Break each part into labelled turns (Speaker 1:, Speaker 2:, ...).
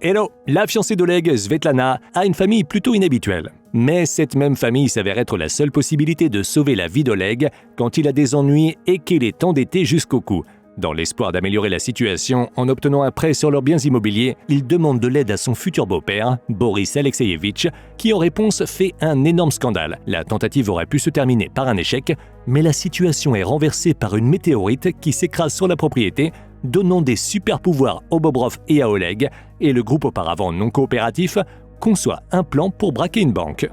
Speaker 1: Hello! La fiancée d'Oleg, Svetlana, a une famille plutôt inhabituelle. Mais cette même famille s'avère être la seule possibilité de sauver la vie d'Oleg quand il a des ennuis et qu'il est endetté jusqu'au cou. Dans l'espoir d'améliorer la situation en obtenant un prêt sur leurs biens immobiliers, il demande de l'aide à son futur beau-père, Boris Alexeyevitch, qui en réponse fait un énorme scandale. La tentative aurait pu se terminer par un échec, mais la situation est renversée par une météorite qui s'écrase sur la propriété, donnant des super-pouvoirs au Bobrov et à Oleg, et le groupe auparavant non coopératif conçoit un plan pour braquer une banque.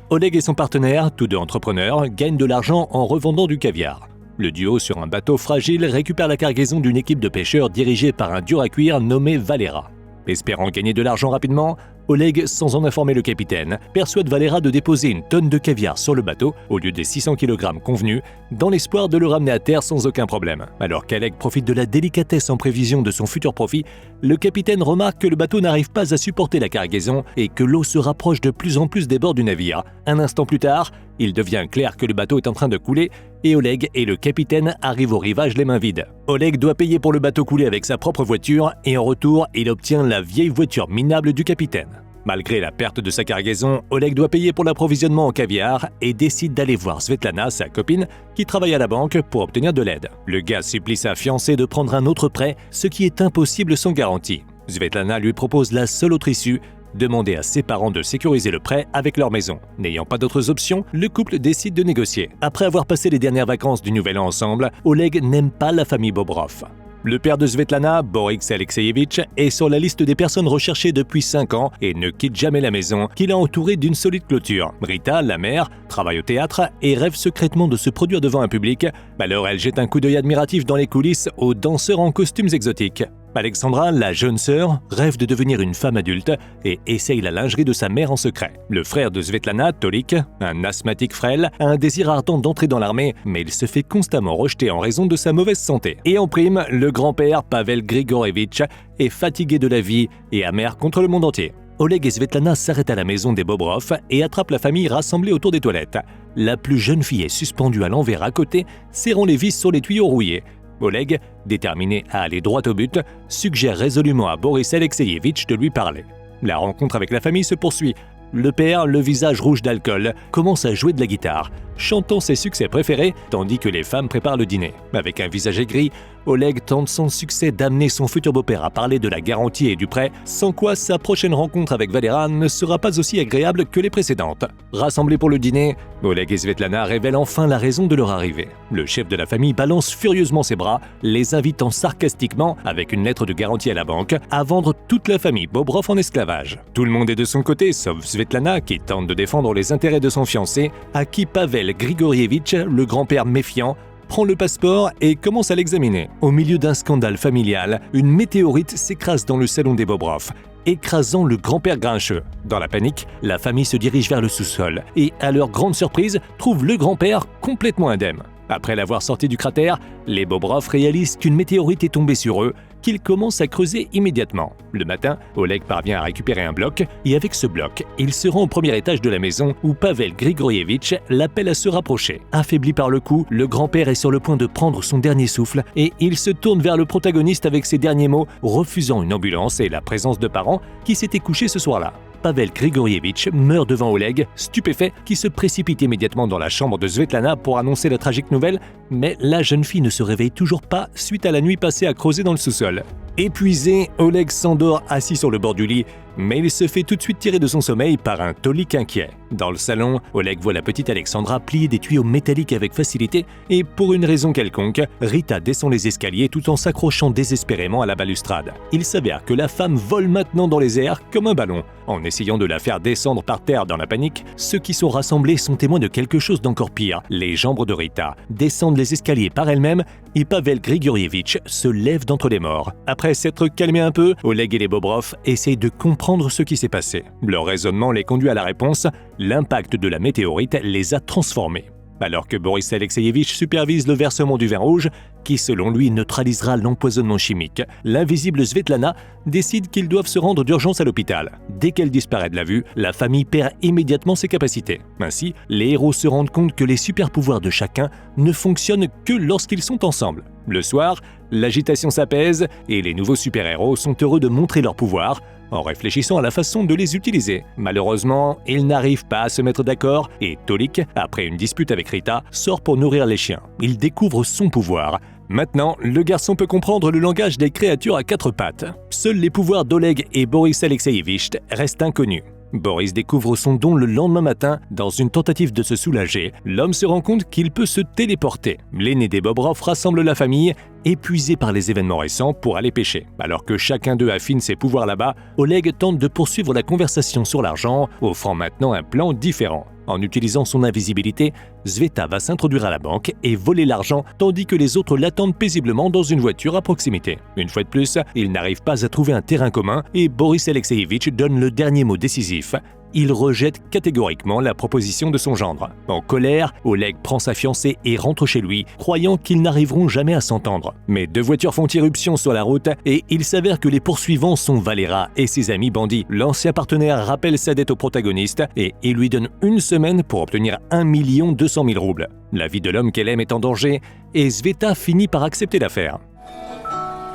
Speaker 1: Oleg et son partenaire, tous deux entrepreneurs, gagnent de l'argent en revendant du caviar. Le duo sur un bateau fragile récupère la cargaison d'une équipe de pêcheurs dirigée par un dur à cuire nommé Valera. Espérant gagner de l'argent rapidement, Oleg, sans en informer le capitaine, persuade Valera de déposer une tonne de caviar sur le bateau au lieu des 600 kg convenus, dans l'espoir de le ramener à terre sans aucun problème. Alors qu'Oleg profite de la délicatesse en prévision de son futur profit, le capitaine remarque que le bateau n'arrive pas à supporter la cargaison et que l'eau se rapproche de plus en plus des bords du navire. Un instant plus tard, il devient clair que le bateau est en train de couler et Oleg et le capitaine arrivent au rivage les mains vides. Oleg doit payer pour le bateau coulé avec sa propre voiture et en retour, il obtient la vieille voiture minable du capitaine. Malgré la perte de sa cargaison, Oleg doit payer pour l'approvisionnement en caviar et décide d'aller voir Svetlana, sa copine, qui travaille à la banque pour obtenir de l'aide. Le gars supplie sa fiancée de prendre un autre prêt, ce qui est impossible sans garantie. Svetlana lui propose la seule autre issue, demander à ses parents de sécuriser le prêt avec leur maison. N'ayant pas d'autres options, le couple décide de négocier. Après avoir passé les dernières vacances du Nouvel An ensemble, Oleg n'aime pas la famille Bobrov. Le père de Svetlana, Boris Alexeyevitch, est sur la liste des personnes recherchées depuis 5 ans et ne quitte jamais la maison, qu'il a entourée d'une solide clôture. Rita, la mère, travaille au théâtre et rêve secrètement de se produire devant un public. Alors elle jette un coup d'œil admiratif dans les coulisses aux danseurs en costumes exotiques. Alexandra, la jeune sœur, rêve de devenir une femme adulte et essaye la lingerie de sa mère en secret. Le frère de Svetlana, Tolik, un asthmatique frêle, a un désir ardent d'entrer dans l'armée, mais il se fait constamment rejeter en raison de sa mauvaise santé. Et en prime, le grand-père, Pavel Grigorievitch, est fatigué de la vie et amer contre le monde entier. Oleg et Svetlana s'arrêtent à la maison des Bobrov et attrapent la famille rassemblée autour des toilettes. La plus jeune fille est suspendue à l'envers à côté, serrant les vis sur les tuyaux rouillés. Oleg, déterminé à aller droit au but, suggère résolument à Boris Alexeyevitch de lui parler. La rencontre avec la famille se poursuit. Le père, le visage rouge d'alcool, commence à jouer de la guitare, chantant ses succès préférés, tandis que les femmes préparent le dîner. Avec un visage aigri, Oleg tente sans succès d'amener son futur beau-père à parler de la garantie et du prêt, sans quoi sa prochaine rencontre avec Valera ne sera pas aussi agréable que les précédentes. Rassemblés pour le dîner, Oleg et Svetlana révèlent enfin la raison de leur arrivée. Le chef de la famille balance furieusement ses bras, les invitant sarcastiquement, avec une lettre de garantie à la banque, à vendre toute la famille Bobrov en esclavage. Tout le monde est de son côté, sauf Svetlana, qui tente de défendre les intérêts de son fiancé, à qui Pavel Grigorievitch, le grand-père méfiant, prend le passeport et commence à l'examiner. Au milieu d'un scandale familial, une météorite s'écrase dans le salon des Bobrov, écrasant le grand-père grincheux. Dans la panique, la famille se dirige vers le sous-sol et, à leur grande surprise, trouve le grand-père complètement indemne. Après l'avoir sorti du cratère, les Bobrov réalisent qu'une météorite est tombée sur eux, qu'ils commencent à creuser immédiatement. Le matin, Oleg parvient à récupérer un bloc et avec ce bloc, il se rend au premier étage de la maison où Pavel Grigorievitch l'appelle à se rapprocher. Affaibli par le coup, le grand-père est sur le point de prendre son dernier souffle et il se tourne vers le protagoniste avec ses derniers mots, refusant une ambulance et la présence de parents qui s'étaient couchés ce soir-là. Pavel Grigorievitch meurt devant Oleg, stupéfait, qui se précipite immédiatement dans la chambre de Svetlana pour annoncer la tragique nouvelle, mais la jeune fille ne se réveille toujours pas suite à la nuit passée à creuser dans le sous-sol. Épuisé, Oleg s'endort assis sur le bord du lit, mais il se fait tout de suite tirer de son sommeil par un Tolik inquiet. Dans le salon, Oleg voit la petite Alexandra plier des tuyaux métalliques avec facilité et, pour une raison quelconque, Rita descend les escaliers tout en s'accrochant désespérément à la balustrade. Il s'avère que la femme vole maintenant dans les airs comme un ballon. En essayant de la faire descendre par terre dans la panique, ceux qui sont rassemblés sont témoins de quelque chose d'encore pire. Les jambes de Rita descendent les escaliers par elles-mêmes et Pavel Grigorievitch se lève d'entre les morts. Après s'être calmé un peu, Oleg et les Bobrov essayent de comprendre ce qui s'est passé. Leur raisonnement les conduit à la réponse, l'impact de la météorite les a transformés. Alors que Boris Alexeyevitch supervise le versement du vin rouge, qui selon lui neutralisera l'empoisonnement chimique, l'invisible Svetlana décide qu'ils doivent se rendre d'urgence à l'hôpital. Dès qu'elle disparaît de la vue, la famille perd immédiatement ses capacités. Ainsi, les héros se rendent compte que les super-pouvoirs de chacun ne fonctionnent que lorsqu'ils sont ensemble. Le soir, l'agitation s'apaise et les nouveaux super-héros sont heureux de montrer leur pouvoir en réfléchissant à la façon de les utiliser. Malheureusement, ils n'arrivent pas à se mettre d'accord et Tolik, après une dispute avec Rita, sort pour nourrir les chiens. Il découvre son pouvoir. Maintenant, le garçon peut comprendre le langage des créatures à quatre pattes. Seuls les pouvoirs d'Oleg et Boris Alexeïevitch restent inconnus. Boris découvre son don le lendemain matin. Dans une tentative de se soulager, l'homme se rend compte qu'il peut se téléporter. L'aîné des Bobrov rassemble la famille, épuisé par les événements récents, pour aller pêcher. Alors que chacun d'eux affine ses pouvoirs là-bas, Oleg tente de poursuivre la conversation sur l'argent, offrant maintenant un plan différent. En utilisant son invisibilité, Sveta va s'introduire à la banque et voler l'argent tandis que les autres l'attendent paisiblement dans une voiture à proximité. Une fois de plus, ils n'arrivent pas à trouver un terrain commun et Boris Alexeïevitch donne le dernier mot décisif. Il rejette catégoriquement la proposition de son gendre. En colère, Oleg prend sa fiancée et rentre chez lui, croyant qu'ils n'arriveront jamais à s'entendre. Mais deux voitures font irruption sur la route et il s'avère que les poursuivants sont Valera et ses amis bandits. L'ancien partenaire rappelle sa dette au protagoniste et il lui donne une semaine pour obtenir 1 200 000 roubles. La vie de l'homme qu'elle aime est en danger et Sveta finit par accepter l'affaire.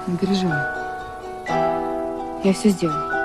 Speaker 2: Не переживай. Я все сделаю.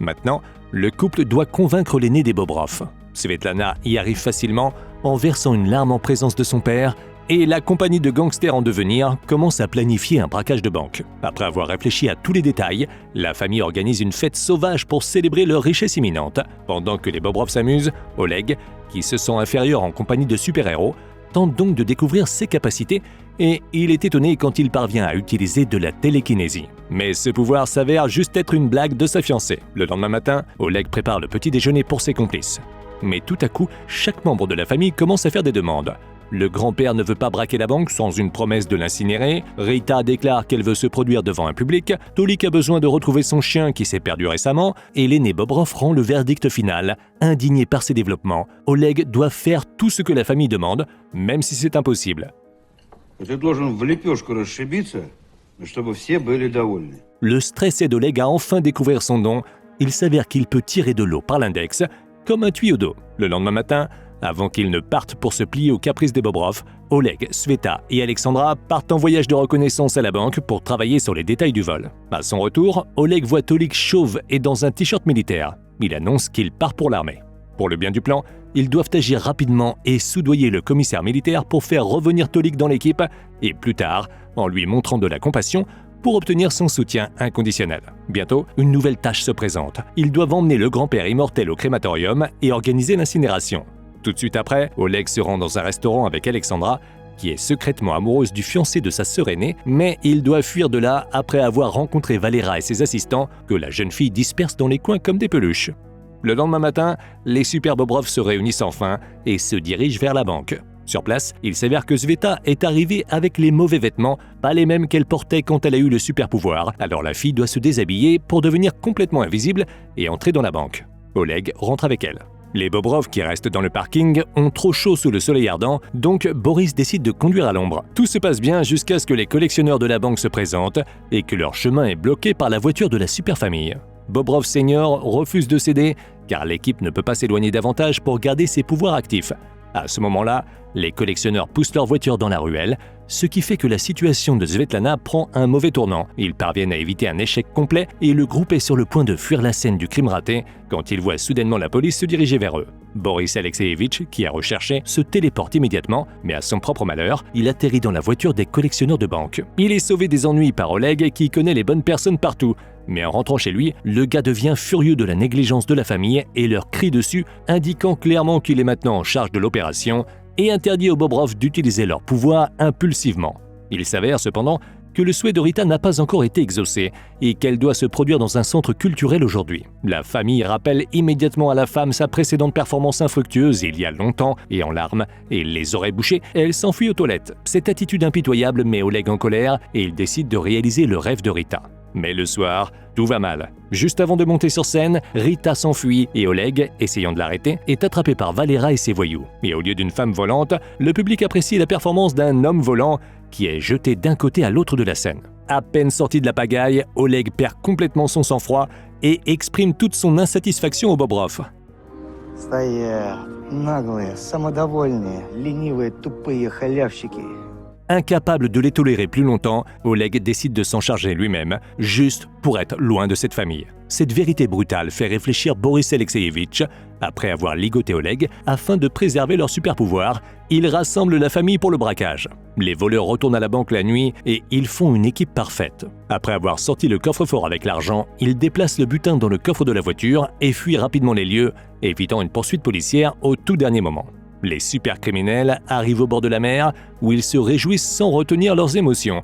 Speaker 1: Maintenant, le couple doit convaincre l'aîné des Bobrov. Svetlana y arrive facilement en versant une larme en présence de son père et la compagnie de gangsters en devenir commence à planifier un braquage de banque. Après avoir réfléchi à tous les détails, la famille organise une fête sauvage pour célébrer leur richesse imminente. Pendant que les Bobrov s'amusent, Oleg, qui se sent inférieur en compagnie de super-héros, tente donc de découvrir ses capacités et il est étonné quand il parvient à utiliser de la télékinésie. Mais ce pouvoir s'avère juste être une blague de sa fiancée. Le lendemain matin, Oleg prépare le petit déjeuner pour ses complices. Mais tout à coup, chaque membre de la famille commence à faire des demandes. Le grand-père ne veut pas braquer la banque sans une promesse de l'incinérer, Rita déclare qu'elle veut se produire devant un public, Tolik a besoin de retrouver son chien qui s'est perdu récemment, et l'aîné Bobrov rend le verdict final. Indigné par ses développements, Oleg doit faire tout ce que la famille demande, même si c'est impossible. Le stressé d'Oleg a enfin découvert son don. Il s'avère qu'il peut tirer de l'eau par l'index, comme un tuyau d'eau. Le lendemain matin, avant qu'ils ne partent pour se plier aux caprices des Bobrov, Oleg, Sveta et Alexandra partent en voyage de reconnaissance à la banque pour travailler sur les détails du vol. À son retour, Oleg voit Tolik chauve et dans un t-shirt militaire. Il annonce qu'il part pour l'armée. Pour le bien du plan, ils doivent agir rapidement et soudoyer le commissaire militaire pour faire revenir Tolik dans l'équipe et plus tard, en lui montrant de la compassion, pour obtenir son soutien inconditionnel. Bientôt, une nouvelle tâche se présente. Ils doivent emmener le grand-père immortel au crématorium et organiser l'incinération. Tout de suite après, Oleg se rend dans un restaurant avec Alexandra, qui est secrètement amoureuse du fiancé de sa sœur aînée, mais il doit fuir de là après avoir rencontré Valera et ses assistants, que la jeune fille disperse dans les coins comme des peluches. Le lendemain matin, les super Bobrov se réunissent enfin et se dirigent vers la banque. Sur place, il s'avère que Sveta est arrivée avec les mauvais vêtements, pas les mêmes qu'elle portait quand elle a eu le super pouvoir, alors la fille doit se déshabiller pour devenir complètement invisible et entrer dans la banque. Oleg rentre avec elle. Les Bobrov qui restent dans le parking ont trop chaud sous le soleil ardent, donc Boris décide de conduire à l'ombre. Tout se passe bien jusqu'à ce que les collectionneurs de la banque se présentent et que leur chemin est bloqué par la voiture de la super-famille. Bobrov Senior refuse de céder car l'équipe ne peut pas s'éloigner davantage pour garder ses pouvoirs actifs. À ce moment-là, les collectionneurs poussent leur voiture dans la ruelle, ce qui fait que la situation de Svetlana prend un mauvais tournant. Ils parviennent à éviter un échec complet et le groupe est sur le point de fuir la scène du crime raté quand ils voient soudainement la police se diriger vers eux. Boris Alexeïevitch, qui a recherché, se téléporte immédiatement, mais à son propre malheur, il atterrit dans la voiture des collectionneurs de banque. Il est sauvé des ennuis par Oleg qui connaît les bonnes personnes partout. Mais en rentrant chez lui, le gars devient furieux de la négligence de la famille et leur crie dessus, indiquant clairement qu'il est maintenant en charge de l'opération et interdit aux Bobrov d'utiliser leur pouvoir impulsivement. Il s'avère cependant que le souhait de Rita n'a pas encore été exaucé et qu'elle doit se produire dans un centre culturel aujourd'hui. La famille rappelle immédiatement à la femme sa précédente performance infructueuse il y a longtemps et en larmes, et les oreilles bouchées, elle s'enfuit aux toilettes. Cette attitude impitoyable met Oleg en colère et il décide de réaliser le rêve de Rita. Mais le soir, tout va mal. Juste avant de monter sur scène, Rita s'enfuit et Oleg, essayant de l'arrêter, est attrapé par Valera et ses voyous. Et au lieu d'une femme volante, le public apprécie la performance d'un homme volant qui est jeté d'un côté à l'autre de la scène. À peine sorti de la pagaille, Oleg perd complètement son sang-froid et exprime toute son insatisfaction aux Bobrov.
Speaker 3: Стоят наглые, самодовольные, ленивые, тупые халявщики.
Speaker 1: Incapable de les tolérer plus longtemps, Oleg décide de s'en charger lui-même, juste pour être loin de cette famille. Cette vérité brutale fait réfléchir Boris Alexeyevitch. Après avoir ligoté Oleg, afin de préserver leur super pouvoir, il rassemble la famille pour le braquage. Les voleurs retournent à la banque la nuit et ils font une équipe parfaite. Après avoir sorti le coffre-fort avec l'argent, ils déplacent le butin dans le coffre de la voiture et fuient rapidement les lieux, évitant une poursuite policière au tout dernier moment. Les supercriminels arrivent au bord de la mer où ils se réjouissent sans retenir leurs émotions.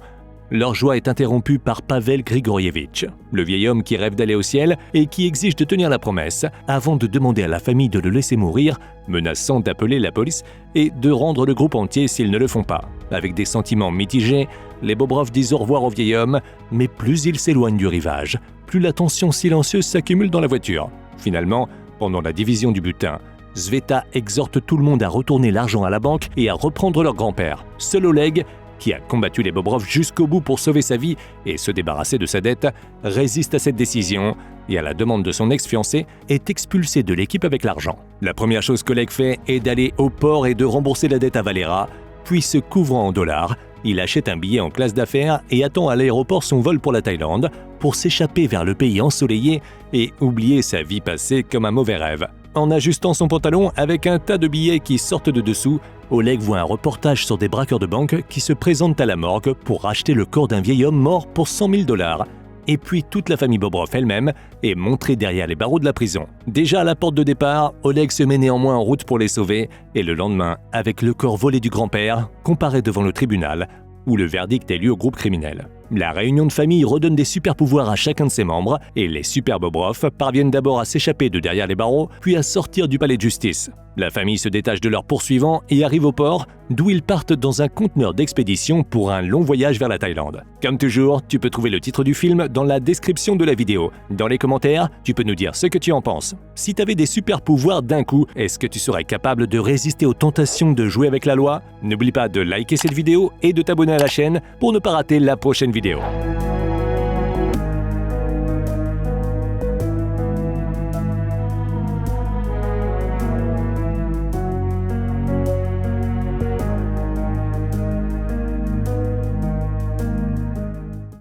Speaker 1: Leur joie est interrompue par Pavel Grigorievitch, le vieil homme qui rêve d'aller au ciel et qui exige de tenir la promesse avant de demander à la famille de le laisser mourir, menaçant d'appeler la police et de rendre le groupe entier s'ils ne le font pas. Avec des sentiments mitigés, les Bobrov disent au revoir au vieil homme, mais plus ils s'éloignent du rivage, plus la tension silencieuse s'accumule dans la voiture. Finalement, pendant la division du butin, Sveta exhorte tout le monde à retourner l'argent à la banque et à reprendre leur grand-père. Seul Oleg, qui a combattu les Bobrov jusqu'au bout pour sauver sa vie et se débarrasser de sa dette, résiste à cette décision et à la demande de son ex-fiancé est expulsé de l'équipe avec l'argent. La première chose qu'Oleg fait est d'aller au port et de rembourser la dette à Valera, puis se couvrant en dollars, il achète un billet en classe d'affaires et attend à l'aéroport son vol pour la Thaïlande pour s'échapper vers le pays ensoleillé et oublier sa vie passée comme un mauvais rêve. En ajustant son pantalon avec un tas de billets qui sortent de dessous, Oleg voit un reportage sur des braqueurs de banque qui se présentent à la morgue pour racheter le corps d'un vieil homme mort pour 100 000 $. Et puis toute la famille Bobrov elle-même est montrée derrière les barreaux de la prison. Déjà à la porte de départ, Oleg se met néanmoins en route pour les sauver et le lendemain, avec le corps volé du grand-père, comparaît devant le tribunal où le verdict est lu au groupe criminel. La réunion de famille redonne des super-pouvoirs à chacun de ses membres et les super Bobrov parviennent d'abord à s'échapper de derrière les barreaux, puis à sortir du palais de justice. La famille se détache de leurs poursuivants et arrive au port, d'où ils partent dans un conteneur d'expédition pour un long voyage vers la Thaïlande. Comme toujours, tu peux trouver le titre du film dans la description de la vidéo. Dans les commentaires, tu peux nous dire ce que tu en penses. Si tu avais des super-pouvoirs d'un coup, est-ce que tu serais capable de résister aux tentations de jouer avec la loi? N'oublie pas de liker cette vidéo et de t'abonner à la chaîne pour ne pas rater la prochaine vidéo.